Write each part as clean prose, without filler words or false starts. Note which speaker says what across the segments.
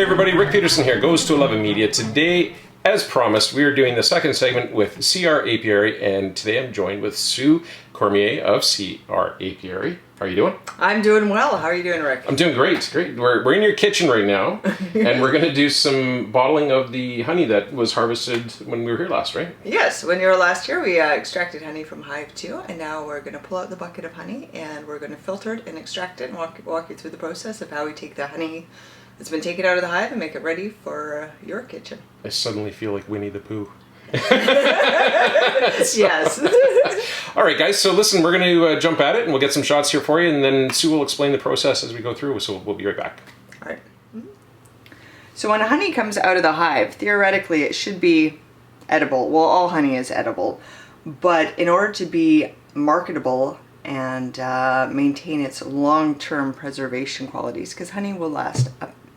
Speaker 1: Hey everybody, Rick Peterson here, Goes to 11 Media. Today, as promised, we are doing the second segment with CR Apiary, and today I'm joined with Sue Cormier of CR Apiary. How are you doing?
Speaker 2: I'm doing well. How are you doing, Rick?
Speaker 1: I'm doing great, great. We're in your kitchen right now, and we're going to do some bottling of the honey that was harvested when we were here last, right?
Speaker 2: Yes, when you were last year, we extracted honey from Hive 2, and now we're going to pull out the bucket of honey, and we're going to filter it and extract it, and walk you through the process of how we take the honey that's been taken out of the hive and make it ready for your kitchen.
Speaker 1: I suddenly feel like Winnie the Pooh.
Speaker 2: Yes.
Speaker 1: All right, guys, so listen, we're going to jump at it, and we'll get some shots here for you, and then Sue will explain the process as we go through, so we'll be right back.
Speaker 2: All right. So when honey comes out of the hive, theoretically it should be edible. Well, all honey is edible, but in order to be marketable and maintain its long-term preservation qualities, because honey will last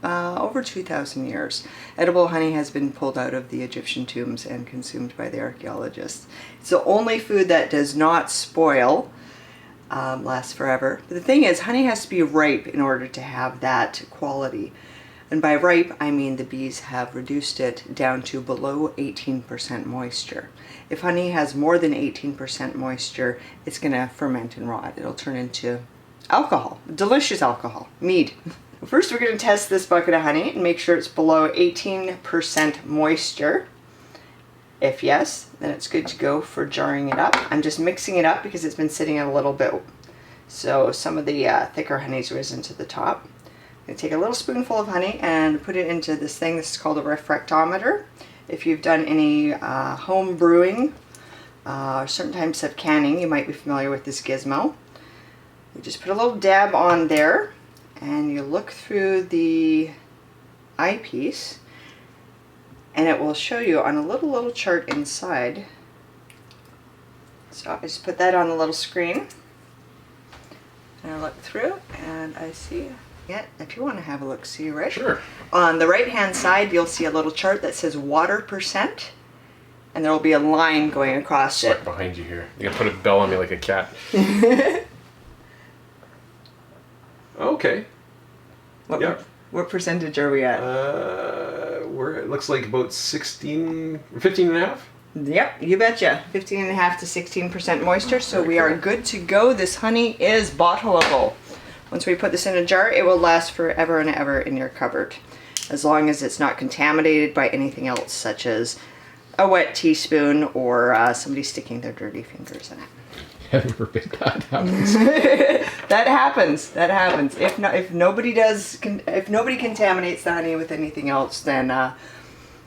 Speaker 2: over 2,000 years. Edible honey has been pulled out of the Egyptian tombs and consumed by the archaeologists. It's the only food that does not spoil, lasts forever. But the thing is, honey has to be ripe in order to have that quality. And by ripe, I mean the bees have reduced it down to below 18% moisture. If honey has more than 18% moisture, it's going to ferment and rot. It'll turn into alcohol, delicious alcohol, mead. First, we're going to test this bucket of honey and make sure it's below 18% moisture. If yes, then it's good to go for jarring it up. I'm just mixing it up because it's been sitting a little bit, so some of the thicker honey's risen to the top. I'm going to take a little spoonful of honey and put it into this thing. This is called a refractometer. If you've done any home brewing or certain types of canning, you might be familiar with this gizmo. You just put a little dab on there, and you look through the eyepiece, and it will show you on a little chart inside. So I just put that on the little screen, and I look through, and I see. Yeah, if you want to have a look, see, Rick.
Speaker 1: Sure.
Speaker 2: On the right-hand side, you'll see a little chart that says water percent, and there will be a line going across it.
Speaker 1: Right behind you here. You gotta put a bell on me like a cat. Okay.
Speaker 2: What percentage are we at?
Speaker 1: It looks like about 15 and a half.
Speaker 2: Yep, you betcha. 15.5 to 16% moisture, so we are good to go. This honey is bottleable. Once we put this in a jar, it will last forever and ever in your cupboard, as long as it's not contaminated by anything else, such as a wet teaspoon or somebody sticking their dirty fingers in it.
Speaker 1: Heaven forbid that happens.
Speaker 2: That happens. That happens. If nobody contaminates the honey with anything else, then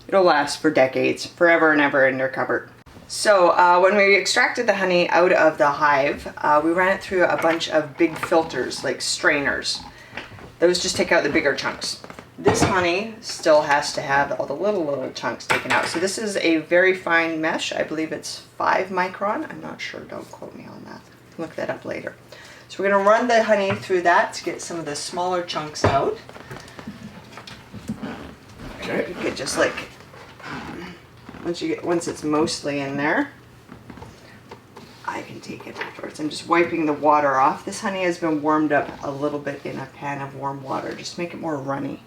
Speaker 2: it'll last for decades, forever and ever in your cupboard. So when we extracted the honey out of the hive, we ran it through a bunch of big filters, like strainers. Those just take out the bigger chunks. This honey still has to have all the little chunks taken out. So this is a very fine mesh. I believe it's 5 micron. I'm not sure. Don't quote me on that. Look that up later. So we're going to run the honey through that to get some of the smaller chunks out.
Speaker 1: Okay.
Speaker 2: You could just like, once it's mostly in there, I can take it afterwards. I'm just wiping the water off. This honey has been warmed up a little bit in a pan of warm water, just to make it more runny.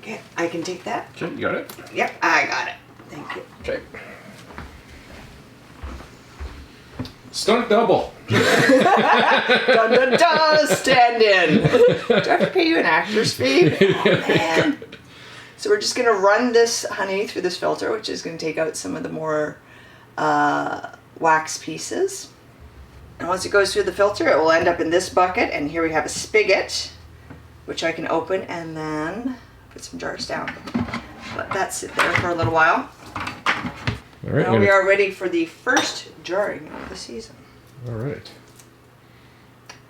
Speaker 2: Okay, I can take that.
Speaker 1: Okay, you got it?
Speaker 2: Yep, I got it. Thank you.
Speaker 1: Okay. Stunt double.
Speaker 2: Dun dun dun, stand in. Do I have to pay you an actor's fee? Oh, man. So we're just going to run this honey through this filter, which is going to take out some of the more wax pieces. And once it goes through the filter, it will end up in this bucket. And here we have a spigot, which I can open and then put some jars down. Let that sit there for a little while.
Speaker 1: All right.
Speaker 2: Now we are ready for the first jarring of the season.
Speaker 1: All right.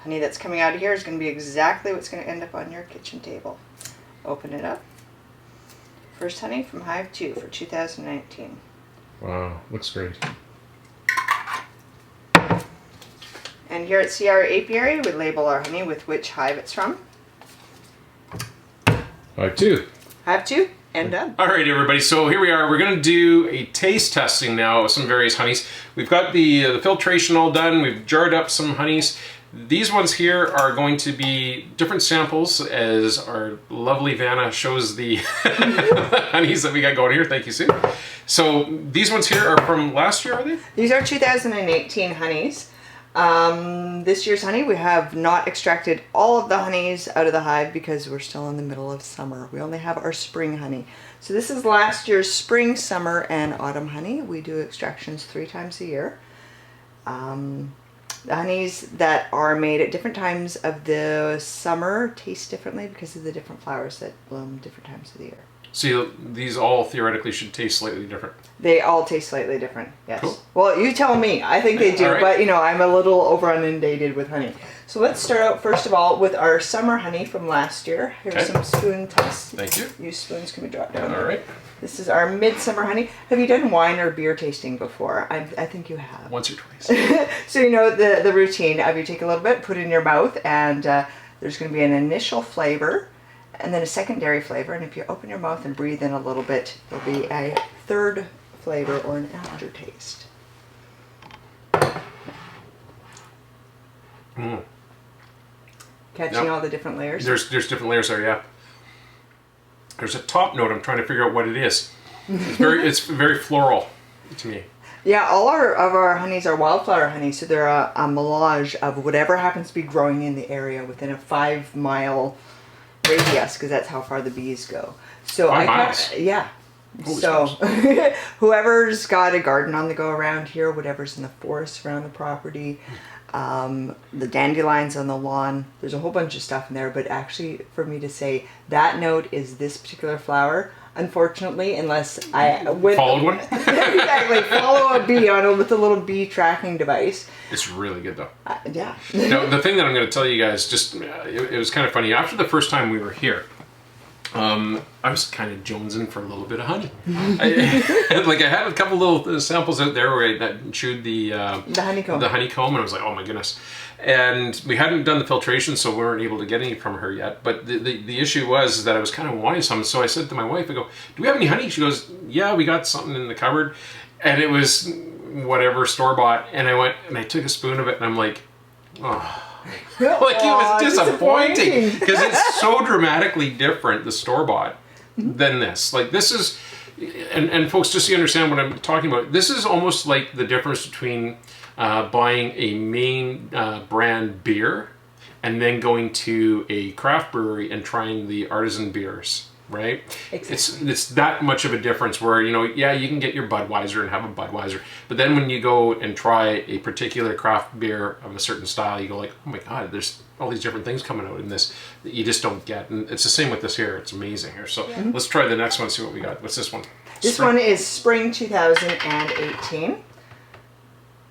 Speaker 2: Honey that's coming out of here is going to be exactly what's going to end up on your kitchen table. Open it up. First honey from Hive 2 for 2019.
Speaker 1: Wow, looks great.
Speaker 2: And here at CR Apiary, we label our honey with which hive it's from.
Speaker 1: Hive 2.
Speaker 2: Hive 2, and done.
Speaker 1: All right, everybody. So here we are. We're going to do a taste testing now of some various honeys. We've got the filtration all done. We've jarred up some honeys. These ones here are going to be different samples as our lovely Vanna shows the honeys that we got going here. Thank you, Sue. So these ones here are from last year, are they?
Speaker 2: These are 2018 honeys. This year's honey, we have not extracted all of the honeys out of the hive because we're still in the middle of summer. We only have our spring honey. So this is last year's spring, summer, and autumn honey. We do extractions 3 times a year. The honeys that are made at different times of the summer taste differently because of the different flowers that bloom different times of the year.
Speaker 1: So these all theoretically should taste slightly different.
Speaker 2: They all taste slightly different, yes.
Speaker 1: Cool.
Speaker 2: Well, you tell me. I think they do,
Speaker 1: All right.
Speaker 2: but you know, I'm a little over inundated with honey. So let's start out first of all with our summer honey from last year. Here's
Speaker 1: Okay.
Speaker 2: some spoon tests.
Speaker 1: Thank you.
Speaker 2: Use spoons can be dropped down.
Speaker 1: All right.
Speaker 2: This is our midsummer honey. Have you done wine or beer tasting before? I think you have.
Speaker 1: Once or twice.
Speaker 2: So you know the routine of you take a little bit, put it in your mouth, and there's going to be an initial flavor and then a secondary flavor. And if you open your mouth and breathe in a little bit, there'll be a third flavor or an aftertaste.
Speaker 1: Mm.
Speaker 2: Catching
Speaker 1: Yep.
Speaker 2: all the different layers.
Speaker 1: There's different layers there, yeah. There's a top note. I'm trying to figure out what it is. It's very floral to me.
Speaker 2: Yeah, all of our honeys are wildflower honey, so they're a melange of whatever happens to be growing in the area within a 5-mile radius, because that's how far the bees go. So
Speaker 1: 5 miles?
Speaker 2: Yeah.
Speaker 1: Holy
Speaker 2: So
Speaker 1: smokes.
Speaker 2: whoever's got a garden on the go around here, whatever's in the forest around the property, the dandelions on the lawn, there's a whole bunch of stuff in there, but actually for me to say that note is this particular flower, unfortunately, unless I
Speaker 1: Followed one?
Speaker 2: exactly, follow a bee with a little bee tracking device.
Speaker 1: It's really good though.
Speaker 2: Yeah.
Speaker 1: Now, the thing that I'm going to tell you guys, just it was kind of funny. After the first time we were here, I was kind of jonesing for a little bit of honey. I had a couple little samples out there where I chewed the
Speaker 2: honeycomb.
Speaker 1: the honeycomb, and I was like, oh my goodness. And we hadn't done the filtration, so we weren't able to get any from her yet. But the issue was that I was kind of wanting some, so I said to my wife, I go, do we have any honey? She goes, yeah, we got something in the cupboard. And it was whatever store-bought. And I went and I took a spoon of it, and I'm like, oh. Like, it was disappointing because it's so dramatically different, the store-bought, than this. Like, this is, and folks, just so you understand what I'm talking about, this is almost like the difference between buying a main brand beer and then going to a craft brewery and trying the artisan beers, right?
Speaker 2: Exactly.
Speaker 1: It's that much of a difference where, you know, yeah, you can get your Budweiser and have a Budweiser, but then when you go and try a particular craft beer of a certain style, you go like, oh my God, there's all these different things coming out in this that you just don't get. And it's the same with this here. It's amazing here. So let's try the next one, see what we got. What's this one?
Speaker 2: This one is spring 2018.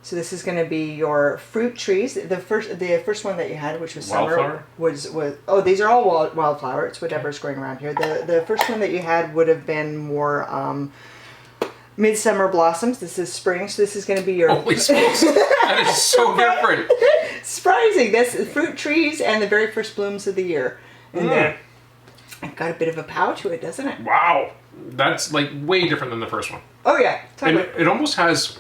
Speaker 2: So this is going to be your fruit trees. The first one that you had, which was summer,
Speaker 1: Wildflower?
Speaker 2: was these are all wildflower. It's whatever's growing around here. The first one that you had would have been more midsummer blossoms. This is spring, so this is going to be your.
Speaker 1: Holy smokes! That is so different.
Speaker 2: Surprising. That's fruit trees and the very first blooms of the year in there. It's got a bit of a pow to it, doesn't it?
Speaker 1: Wow, that's like way different than the first one.
Speaker 2: Oh yeah,
Speaker 1: And
Speaker 2: totally.
Speaker 1: it almost has.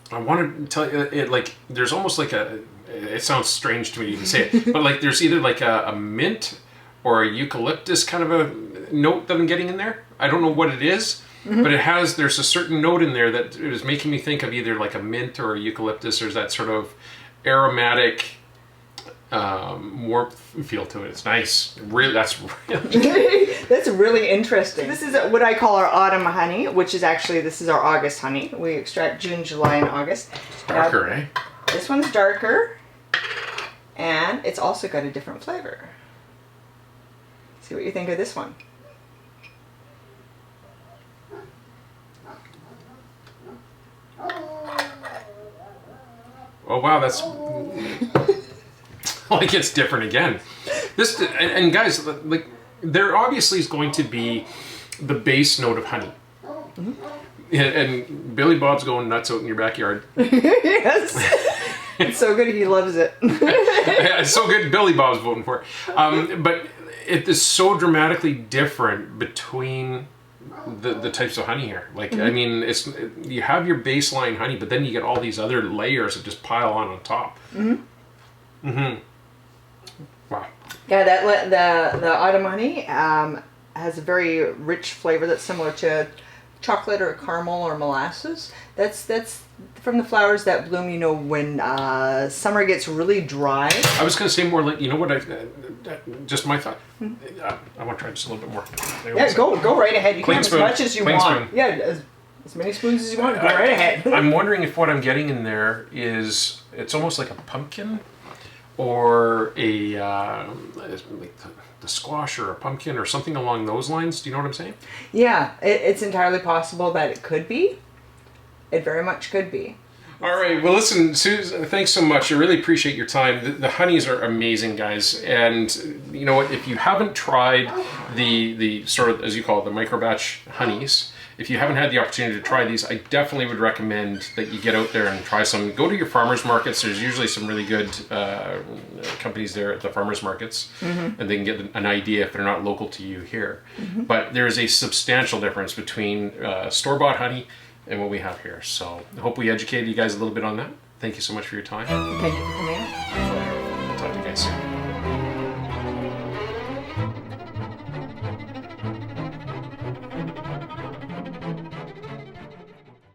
Speaker 1: I want to tell you, it like there's almost like a. It sounds strange to me to even say it, but like there's either like a mint or a eucalyptus kind of a note that I'm getting in there. I don't know what it is, but there's a certain note in there that it was making me think of either like a mint or a eucalyptus. There's that sort of aromatic warmth feel to it. It's nice. Really, that's really
Speaker 2: That's really interesting. This is what I call our autumn honey, which is actually, this is our August honey. We extract June, July, and August.
Speaker 1: darker,
Speaker 2: Now,
Speaker 1: eh?
Speaker 2: this one's darker, and it's also got a different flavor. See what you think of this one.
Speaker 1: Oh wow, that's like it's different again. This and guys, like there obviously is going to be the base note of honey, and Billy Bob's going nuts out in your backyard.
Speaker 2: Yes. It's so good he loves it.
Speaker 1: It's so good. Billy Bob's voting for it. But it is so dramatically different between the types of honey here. Like, I mean, you have your baseline honey, but then you get all these other layers that just pile on top. Wow.
Speaker 2: Yeah, the autumn honey has a very rich flavor that's similar to chocolate or caramel or molasses. That's from the flowers that bloom, you know, when summer gets really dry.
Speaker 1: I was going to say more like, you know what, just my thought. I want to try just a little bit more.
Speaker 2: Yeah, go right ahead. You can have as much as you want.
Speaker 1: Spoon.
Speaker 2: Yeah, as many spoons as you want. Go right ahead.
Speaker 1: I'm wondering if what I'm getting in there is, it's almost like a pumpkin or a like the squash or a pumpkin or something along those lines. Do you know what I'm saying?
Speaker 2: Yeah, it's entirely possible that it could be. It very much could be.
Speaker 1: All right. Well, listen, Susan, thanks so much. I really appreciate your time. The honeys are amazing, guys. And you know what? If you haven't tried the sort of, as you call it, the micro batch honeys, if you haven't had the opportunity to try these, I definitely would recommend that you get out there and try some. Go to your farmers markets. There's usually some really good companies there at the farmers markets, and they can get an idea if they're not local to you here. But there is a substantial difference between store-bought honey and what we have here. So I hope we educated you guys a little bit on that. Thank you so much for your time.
Speaker 2: Thank you for coming in.
Speaker 1: I'll talk to you guys soon.